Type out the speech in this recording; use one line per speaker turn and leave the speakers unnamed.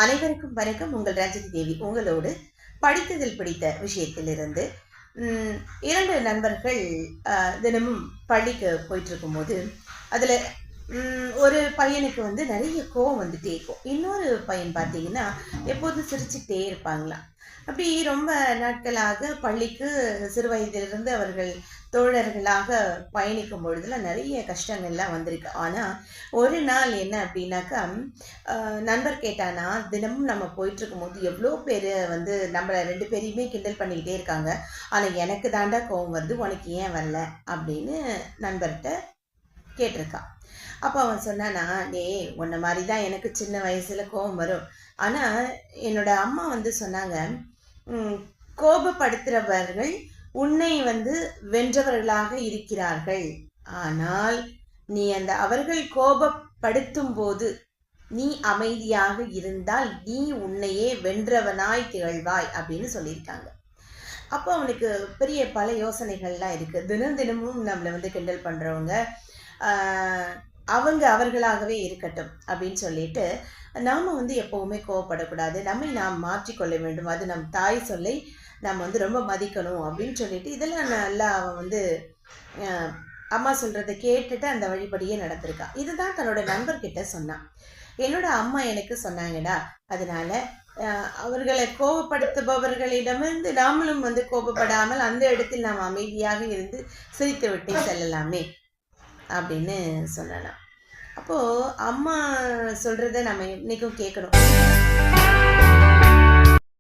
அனைவருக்கும் வணக்கம். உங்கள் ரஞ்சினி தேவி உங்களோடு படித்ததில் பிடித்த விஷயத்திலிருந்து. 2 நண்பர்கள் தினமும் பள்ளிக்கு போயிட்டு இருக்கும்போது அதில் ஒரு பையனுக்கு நிறைய கோவம் வந்துட்டே இருக்கும். இன்னொரு பையன் பார்த்தீங்கன்னா எப்போதும் சிரிச்சுக்கிட்டே இருப்பாங்களாம். அப்படி ரொம்ப நாட்களாக பள்ளிக்கு சிறு வயதிலிருந்து அவர்கள் தோழர்களாக பயணிக்கும் பொழுதுல நிறைய கஷ்டங்கள்லாம் வந்திருக்கு. ஆனால் ஒரு நாள் என்ன அப்படின்னாக்கா, நண்பர் கேட்டானா, தினமும் நம்ம போயிட்டு இருக்கும்போது எவ்வளோ பேர் நம்மளை 2 பேரையுமே கிண்டல் பண்ணிக்கிட்டே இருக்காங்க, ஆனால் எனக்கு தாண்டா கோவம் வருது, உனக்கு ஏன் வரல அப்படின்னு நண்பர்கிட்ட கேட்டிருக்கான். அப்போ அவன் சொன்னானா, உன்ன மாதிரி தான் எனக்கு சின்ன வயசுல கோபம் வரும். ஆனால் என்னோட அம்மா சொன்னாங்க, கோபப்படுத்துகிறவர்கள் உன்னை வென்றவர்களாக இருக்கிறார்கள். ஆனால் நீ அவர்கள் கோபப்படுத்தும் போது நீ அமைதியாக இருந்தால் நீ உன்னையே வென்றவனாய் திகழ்வாய் அப்படின்னு சொல்லியிருக்காங்க. அப்போ அவனுக்கு பெரிய பல யோசனைகள்லாம் இருக்கு. தினமும் நம்மளை கிண்டல் பண்றவங்க அவங்க அவர்களாகவே இருக்கட்டும் அப்படின்னு சொல்லிட்டு, நாம் எப்போவுமே கோவப்படக்கூடாது, நம்மை நாம் மாற்றிக்கொள்ள வேண்டும், அது நம் தாய் சொல்லை நாம் ரொம்ப மதிக்கணும் அப்படின்னு சொல்லிட்டு, இதெல்லாம் நல்லா அவன் அம்மா சொல்கிறத கேட்டுட்டு அந்த வழிபடியே நடந்திருக்கான். இதுதான் தன்னோட நண்பர்கிட்ட சொன்னான். என்னோட அம்மா எனக்கு சொன்னாங்கடா, அதனால அவர்களை கோபப்படுத்துபவர்களிடமிருந்து நாமளும் கோபப்படாமல் அந்த இடத்தில் நாம் அமைதியாக இருந்து சிரித்து விட்டு செல்லலாமே அப்படின்னு சொல்லலாம். அப்போது அம்மா சொல்கிறத நம்ம இன்றைக்கும் கேட்கணும்.